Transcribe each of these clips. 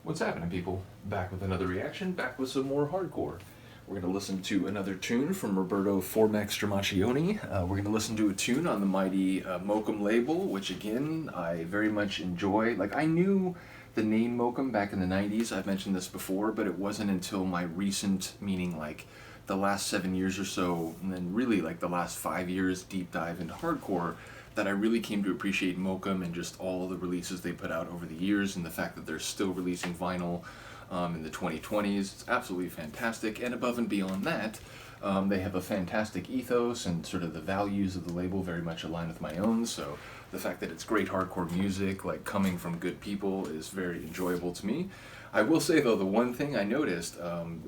What's happening, people? Back with another reaction, back with some more hardcore. We're going to listen to another tune from Roberto Formek. We're going to listen to a tune on the mighty Mokum label, which again, I very much enjoy. Like, I knew the name Mokum back in the 90s, I've mentioned this before, but it wasn't until my recent, meaning like the last 7 years or so, and then really like the last 5 years deep dive into hardcore, that I really came to appreciate Mokum and just all the releases they put out over the years, and the fact that they're still releasing vinyl in the 2020s. It's absolutely fantastic, and above and beyond that, they have a fantastic ethos, and sort of the values of the label very much align with my own, so the fact that it's great hardcore music, like coming from good people, is very enjoyable to me. I will say though, the one thing I noticed,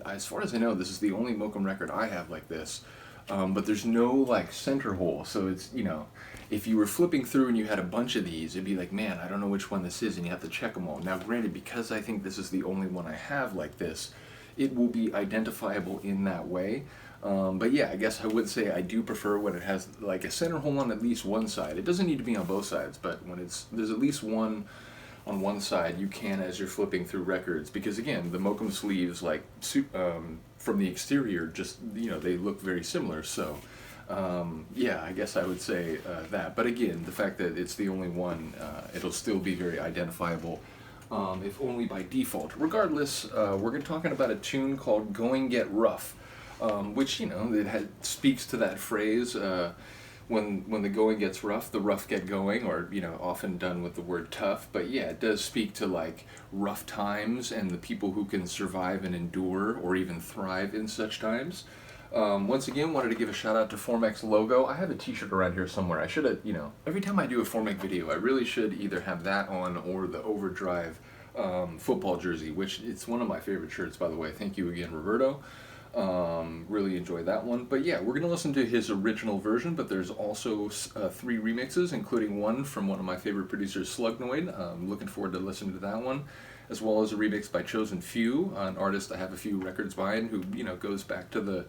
as far as I know, this is the only Mokum record I have like this, but there's no like center hole, so it's, you know, if you were flipping through and you had a bunch of these, it'd be like, man, I don't know which one this is, and you have to check them all. Now granted, because I think this is the only one I have like this, it will be identifiable in that way. But yeah, I guess I would say I do prefer when it has like a center hole on at least one side. It doesn't need to be on both sides, but when there's at least one on one side, you can as you're flipping through records, because again, the Mokum sleeves, like from the exterior, just, you know, they look very similar. So yeah, I guess I would say that. But again, the fact that it's the only one, it'll still be very identifiable, if only by default. Regardless, we're talking about a tune called "Going Get Rough," which, you know, speaks to that phrase, when the going gets rough, the rough get going, or, you know, often done with the word tough. But yeah, it does speak to like rough times and the people who can survive and endure or even thrive in such times. Once again, wanted to give a shout out to Formek's logo. I have a t-shirt around here somewhere. I should have, you know, every time I do a Formek video, I really should either have that on or the Overdrive football jersey, which it's one of my favorite shirts, by the way. Thank you again, Roberto. Really enjoyed that one. But yeah, we're going to listen to his original version, but there's also 3 remixes, including one from one of my favorite producers, Slugnoid. I'm looking forward to listening to that one, as well as a remix by Chosen Few, an artist I have a few records by, and who, you know, goes back to the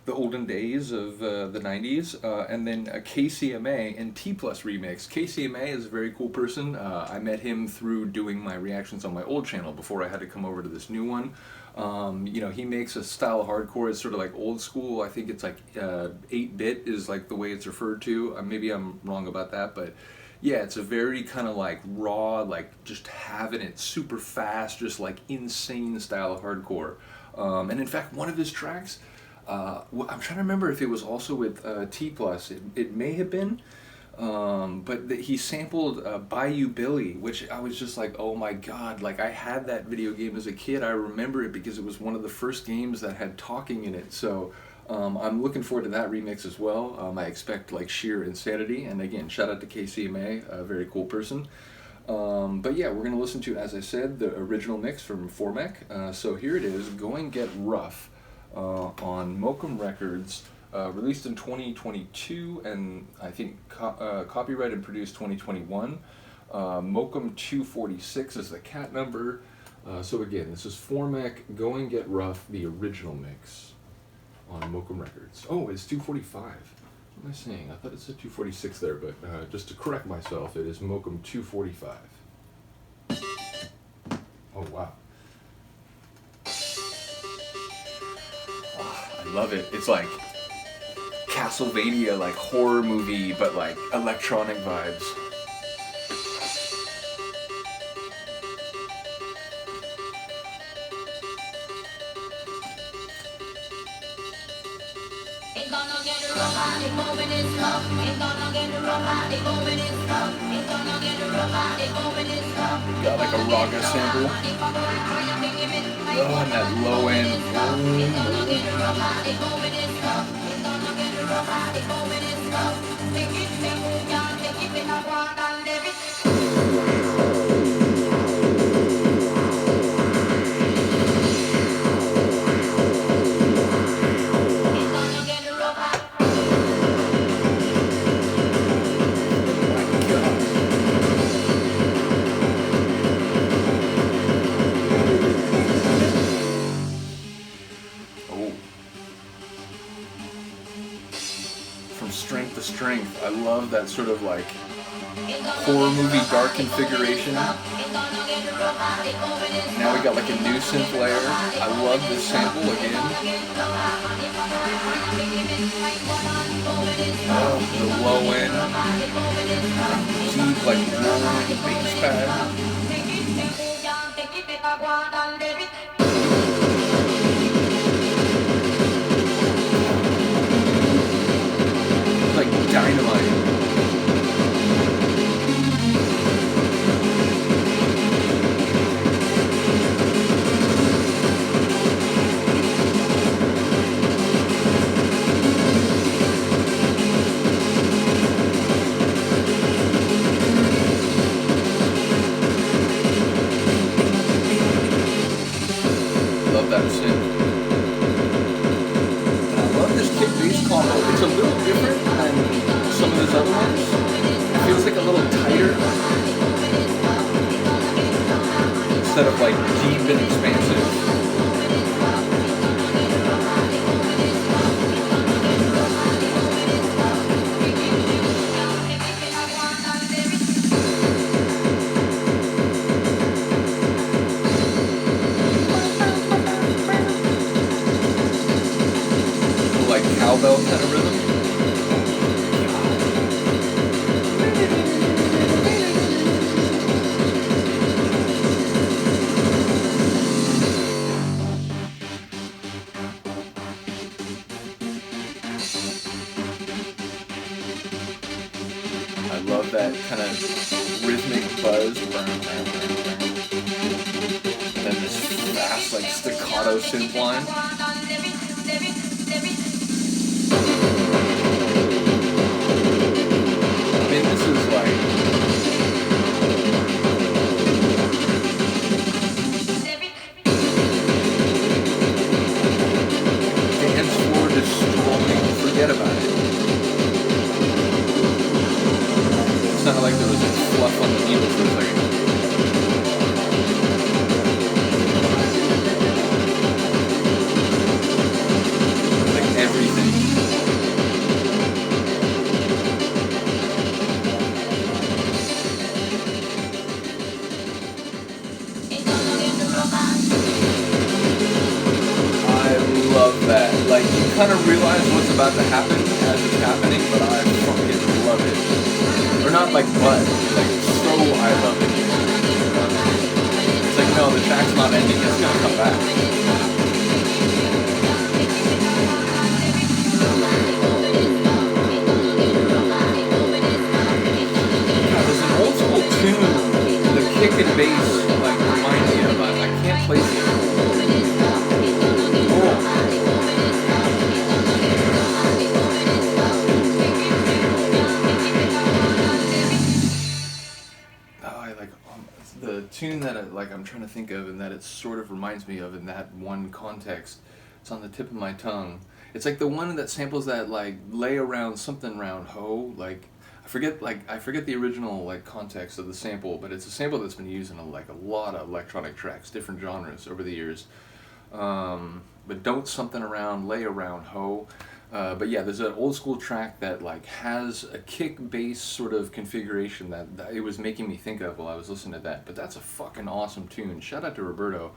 olden days of the 90s, and then a KCMA and T Plus remix. KCMA is a very cool person. I met him through doing my reactions on my old channel before I had to come over to this new one. You know, he makes a style of hardcore. It's sort of like old school. I think it's like 8-bit is like the way it's referred to. Maybe I'm wrong about that, but yeah, it's a very kind of like raw, like just having it super fast, just like insane style of hardcore. And in fact, one of his tracks, I'm trying to remember if it was also with T Plus. It may have been, but he sampled Bayou Billy, which I was just like, oh my god! Like, I had that video game as a kid. I remember it because it was one of the first games that had talking in it. So I'm looking forward to that remix as well. I expect like sheer insanity. And again, shout out to KCMA, a very cool person. But yeah, we're gonna listen to, as I said, the original mix from Formek. So here it is, "Going Get Rough," on Mokum Records, released in 2022, and I think copyrighted and produced 2021. Mokum 246 is the cat number. So again, this is Formek, "Going Get Rough," the original mix on Mokum Records. Oh, it's 245. What am I saying? I thought it said 246 there, but just to correct myself, it is Mokum 245. Oh, wow. I love it. It's like Castlevania, like horror movie, but like electronic vibes. Ain't gonna get rough, it's moving this stuff. Ain't gonna get rough, it's moving this stuff. Ain't gonna get rough, it's moving this stuff. Got like a raga sample. Oh, and that low end. Ain't gonna get rough, it's moving this stuff. Ain't gonna get rough, it's moving this stuff. Take it, y'all, take it in a walk and live it. Strength to strength. I love that sort of like horror movie dark configuration. Now we got like a new synth layer. I love this sample again. Oh, the low end, deep like rolling bass pad. Like dynamite. Love that synth. And I love this kick bass combo. It's a little different than some of his other ones. It feels like a little tighter. Instead of like deep and expansive. Like cowbell kind of rhythm. I love that kind of rhythmic buzz. And then this fast, like staccato synth line. I mean, this is like dance floor destroying. Forget about it. It sounded like there was a fluff on the needle for a second. Like everything. I love that. Like, you kind of realize what's about to happen as it's happening, but I fucking love it. Or not like but, like so I love it. It's like, no, the track's not ending, it's gonna come back. God, there's an old school tune, the kick and bass, like, remind me of, I can't place it. The tune that I'm trying to think of and that it sort of reminds me of in that one context, it's on the tip of my tongue. It's like the one that samples that like lay around something round ho, like I forget the original like context of the sample, but it's a sample that's been used in a lot of electronic tracks, different genres over the years. But don't something around, lay around ho. But yeah, there's an old school track that like has a kick bass sort of configuration that it was making me think of while I was listening to that. But that's a fucking awesome tune. Shout out to Roberto.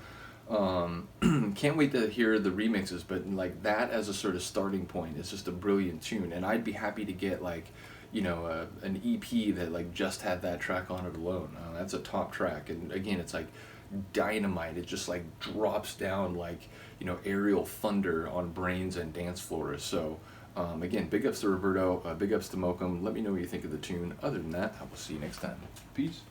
Can't wait to hear the remixes, but like that as a sort of starting point is just a brilliant tune. And I'd be happy to get like, you know, an EP that like just had that track on it alone. That's a top track. And again, it's like dynamite. It just like drops down like, you know, aerial thunder on brains and dance floors. So again, big ups to Roberto, big ups to Mokum. Let me know what you think of the tune. Other than that, I will see you next time. Peace.